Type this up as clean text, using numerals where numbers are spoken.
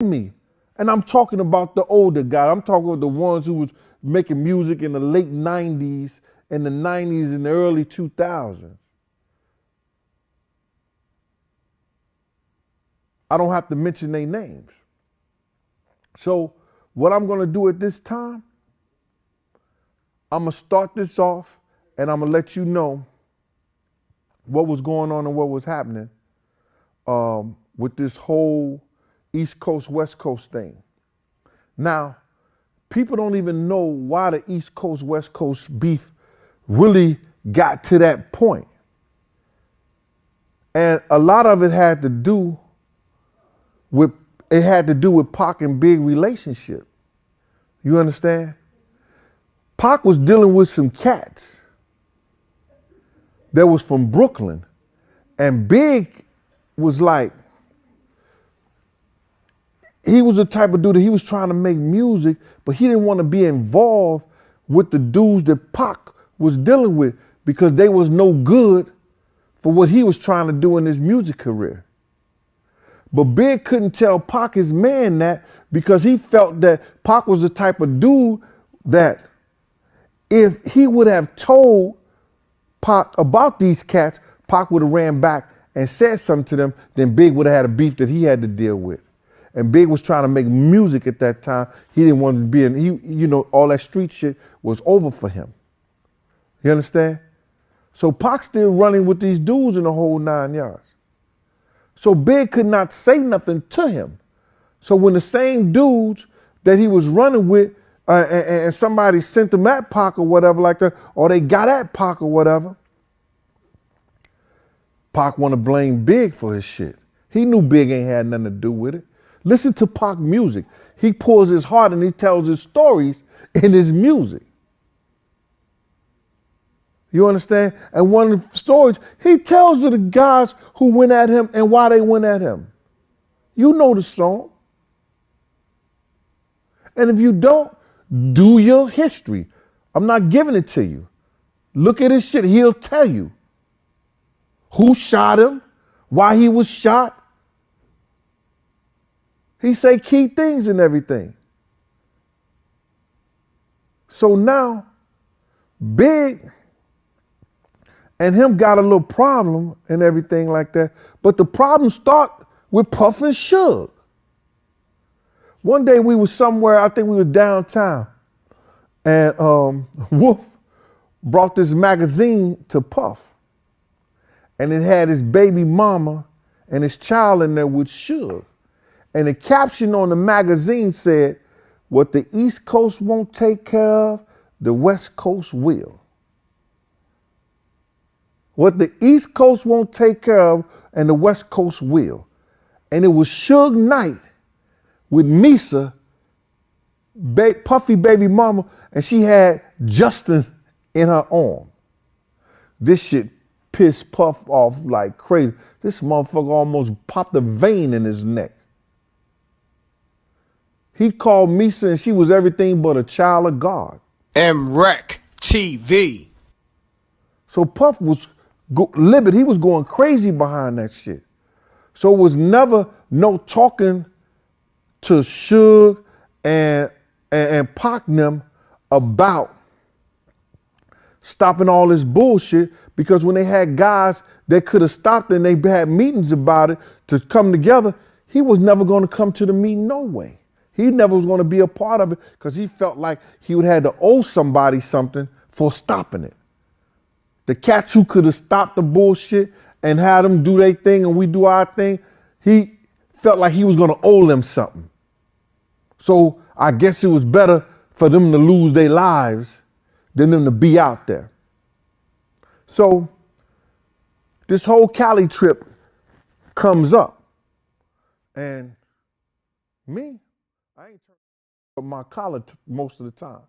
me. And I'm talking about the older guys. I'm talking about the ones who was making music in the late 90s and the 90s and the early 2000s. I don't have to mention their names. So what I'm gonna do at this time, I'm gonna start this off and I'm gonna let you know what was going on and what was happening with this whole East Coast, West Coast thing. Now, people don't even know why the East Coast, West Coast beef really got to that point. And a lot of it had to do with Pac and Big relationship. You understand? Pac was dealing with some cats that was from Brooklyn, and Big was like, he was the type of dude that he was trying to make music, but he didn't want to be involved with the dudes that Pac was dealing with because they was no good for what he was trying to do in his music career. But Big couldn't tell Pac, his man, that because he felt that Pac was the type of dude that if he would have told Pac about these cats, Pac would have ran back and said something to them, then Big would have had a beef that he had to deal with. And Big was trying to make music at that time. He didn't want to be in, all that street shit was over for him. You understand? So Pac's still running with these dudes in the whole 9 yards. So Big could not say nothing to him. So when the same dudes that he was running with and somebody sent them at Pac or whatever like that, or they got at Pac or whatever, Pac want to blame Big for his shit. He knew Big ain't had nothing to do with it. Listen to Pac music. He pours his heart and he tells his stories in his music. You understand? And one of the stories, he tells of the guys who went at him and why they went at him. You know the song. And if you don't, do your history. I'm not giving it to you. Look at his shit. He'll tell you who shot him, why he was shot. He say key things and everything. So now, Big and him got a little problem and everything like that. But the problem start with Puff and Suge. One day we was somewhere, I think we were downtown, and Wolf brought this magazine to Puff. And it had his baby mama and his child in there with Suge. And the caption on the magazine said, "What the East Coast won't take care of, the West Coast will." What the East Coast won't take care of, and the West Coast will. And it was Suge Knight with Misa, Puffy baby mama, and she had Justin in her arm. This shit pissed Puff off like crazy. This motherfucker almost popped a vein in his neck. He called Misa and she was everything but a child of God. MREC TV. So Puff was livid. He was going crazy behind that shit. So it was never no talking to Suge and Pac them about stopping all this bullshit, because when they had guys that could have stopped and they had meetings about it to come together, he was never going to come to the meeting no way. He never was going to be a part of it because he felt like he would have to owe somebody something for stopping it. The cats who could have stopped the bullshit and had them do their thing and we do our thing, he felt like he was going to owe them something. So I guess it was better for them to lose their lives than them to be out there. So this whole Cali trip comes up, and me, I ain't turned up my collar most of the time.